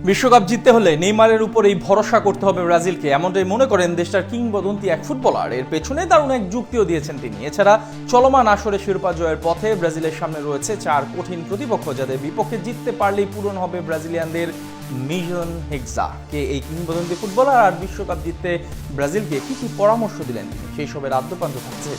বিশ্বকাপ জিততে হলে নেইমারের উপরেই ভরসা করতে হবে ব্রাজিলকে, এমনটাই মনে করেন দেশটার কিংবদন্তি এক ফুটবলার। এর পেছনে দারুণ এক যুক্তিও দিয়েছেন তিনি। এছাড়া চলমান আসরে শিরোপা জয়ের পথে ব্রাজিলের সামনে রয়েছে 4 কঠিন প্রতিপক্ষ, যাদের বিপক্ষে জিততে পারলেই পূরণ হবে ব্রাজিলিয়ানদের মিশন হেক্সা। কে এই কিংবদন্তি ফুটবলার, আর বিশ্বকাপ জিততে ব্রাজিলকে কি কি পরামর্শ দিলেন তিনি, সেই সবের আদ্যপ্রান্ত থাকছে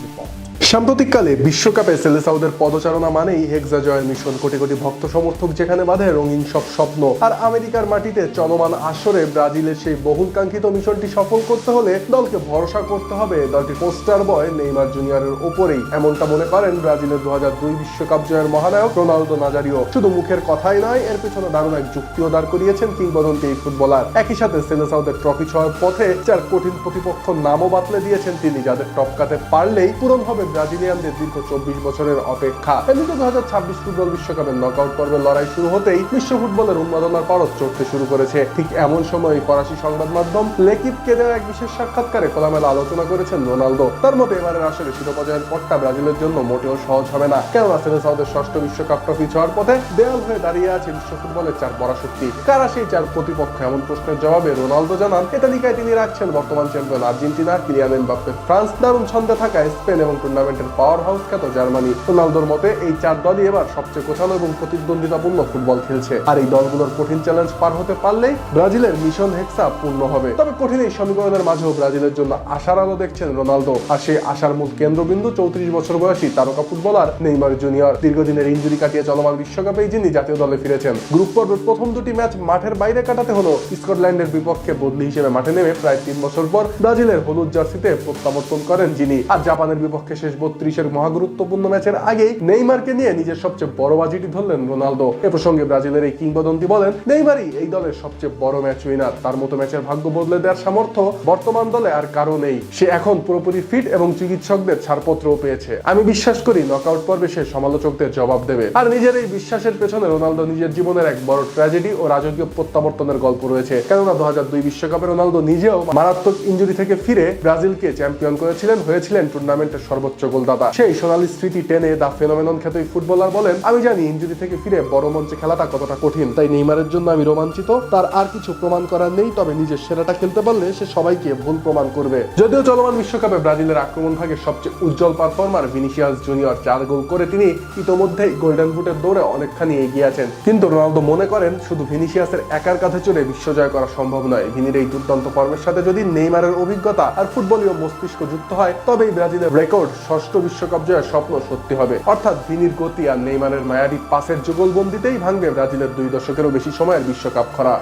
রিপোর্ট। সাম্প্রতিককালে বিশ্বকাপে সেলেসাউদের পদচারণা মানেই হেক্সা জয়ের মিশন। কোটি কোটি ভক্ত সমর্থক যেখানে বাঁধে রঙিন সব স্বপ্ন, আর আমেরিকার মাটিতে চলমান আসরে ব্রাজিলের সেই বহুকাঙ্ক্ষিত মিশনটি সফল করতে হলে দলকে ভরসা করতে হবে দলটি পোস্টার বয় নেইমার জুনিয়রের ওপরেই। এমনটা মনে করেন ব্রাজিলের 2002 বিশ্বকাপ জয়ের মহানায়ক রোনালদো নাজারিও। শুধু মুখের কথাই নয়, এর পেছনে দারুণ এক যুক্তিও দাঁড় করিয়েছেন কিংবদন্তি এই ফুটবলার। একই সাথে সেলেসাউদের ট্রফি ছোঁয়ার পথে 4 কঠিন প্রতিপক্ষ নামও বাতলে দিয়েছেন তিনি, যাদের টপকাতে পারলেই পূরণ হবে ব্রাজিলিয়ানদের দীর্ঘ 24 বছরের অপেক্ষা। এমনিতে 2026 ফুটবল বিশ্বকাপের নকআউট পর্বের লড়াই শুরু হতেই বিশ্ব ফুটবলের উন্মাদনার পারদ চড়তে শুরু করেছে। ঠিক এমন সময় ফরাসি সংবাদ মাধ্যম লেকিপকে দেওয়া এক বিশেষ সাক্ষাৎকারে খোলামেলা আলোচনা করেছেন রোনালদো। তার মতে এবারের আসরে শিরোপা জয়ের পথটা ব্রাজিলের জন্য মোটেও সহজ হবে না, কেননা সেলেসাউদের ষষ্ঠ বিশ্বকাপ ট্রফি ছোঁয়ার পথে দেয়াল হয়ে দাঁড়িয়ে আছে বিশ্ব ফুটবলের 4 পরাশক্তি। কারা সেই 4 প্রতিপক্ষ, এমন প্রশ্নের জবাবে রোনালদো জানান, এ তালিকায় তিনি রাখছেন বর্তমান champion Argentina, Kylian Mbappe France, দারুণ ছন্দে থাকা স্পেন এবং টুর্নামেন্টের পাওয়ার হাউস খ্যাত জার্মানি। রোনালদোর মতে এই 4 দলই এবার সবচেয়ে গোছানো এবং প্রতিদ্বন্দ্বিতাপূর্ণ ফুটবল খেলছে, আর এই দলগুলোর কঠিন চ্যালেঞ্জ পার হতে পারলেই ব্রাজিলের মিশন হেক্সা পূর্ণ হবে। তবে কঠিন এই সমীকরণের মাঝেও ব্রাজিলের জন্য আশার আলো দেখছেন রোনালদো, আর সেই আশার মূল কেন্দ্রবিন্দু 34 বছর বয়সী তারকা ফুটবলার নেইমার জুনিয়র। দীর্ঘদিনের ইনজুরি কাটিয়ে চলমান বিশ্বকাপেই যিনি জাতীয় দলে ফিরেছেন। গ্রুপ পর্বের প্রথম 2টি ম্যাচ মাঠের বাইরে কাটাতে হলো স্কটল্যান্ডের বিপক্ষে বদলি হিসেবে মাঠে নেমে প্রায় 3 বছর পর ব্রাজিলের হলুদ জার্সিতে প্রত্যাবর্তন করেন যিনি। আর জাপানের বিপক্ষে শেষ 32-এর মহাগুরুত্বপূর্ণ ম্যাচের আগেই নেইমারকে নিয়ে নিজের সবচেয়ে বড় বাজিটি ধরলেন রোনালদো। এ প্রসঙ্গে ব্রাজিলের এই কিংবদন্তি বলেন, নেইমারই এই দলের সবচেয়ে বড় ম্যাচ উইনার। তার মতো ম্যাচের ভাগ্য বদলে দেওয়ার সামর্থ্য বর্তমান দলে আর কারো নেই। সে এখন পুরোপুরি ফিট এবং চিকিৎসকদের ছাড়পত্রও পেয়েছে। আমি বিশ্বাস করি নকআউট পর্বে সে সমালোচকদের জবাব দেবে। আর নিজের এই বিশ্বাসের পেছনে রোনালদো নিজের জীবনের এক বড় ট্র্যাজেডি ও রাজকীয় প্রত্যাবর্তনের গল্প রয়েছে। কেননা 2002 বিশ্বকাপে রোনালদো নিজেও মারাত্মক ইনজুরি থেকে ফিরে ব্রাজিলকে চ্যাম্পিয়ন করেছিলেন, হয়েছিলেন টুর্নামেন্টের সর্বোচ্চ গোলদাতা। সেই সোনালী স্মৃতি টেনে দা ফেনোমেনন খ্যাত এই ফুটবলার বলেন, আমি জানি ইনজুরি থেকে ফিরে বড় মঞ্চে খেলাটা কতটা কঠিন, তাই নেইমারের জন্য আমি রোমাঞ্চিত। তার আর কিছু প্রমাণ করার নেই, তবে নিজের সেরাটা খেলতে পারলে সে সবাইকে ভুল প্রমাণ করবে। যদিও চলমান বিশ্বকাপে ব্রাজিলের আক্রমণ ভাগের সবচেয়ে উজ্জ্বল পারফর্মার ভিনিসিয়াস জুনিয়র 4 গোল করে তিনি ইতোমধ্যেই গোল্ডেন বুটের দৌড়ে অনেকখানি এগিয়ে আছেন। কিন্তু রোনালদো মনে করেন শুধু ভিনিসিয়াসের একার কাঁধে চড়ে বিশ্বজয় করা সম্ভব নয়। ভিনির এই দুর্দান্ত ফর্মের সাথে যদি নেইমারের অভিজ্ঞতা আর ফুটবলীয় মস্তিষ্ক যুক্ত হয়, তবেই ব্রাজিলের রেকর্ড ষষ্ঠ বিশ্বকাপ জয়ের স্বপ্ন সত্যি হবে। অর্থাৎ ভিনির গতি আর নেইমারের মায়াবী পাসের যুগলবন্দিতেই ভাঙবে ব্রাজিলের 2 দশকেরও বেশি সময়ের বিশ্বকাপ খরা।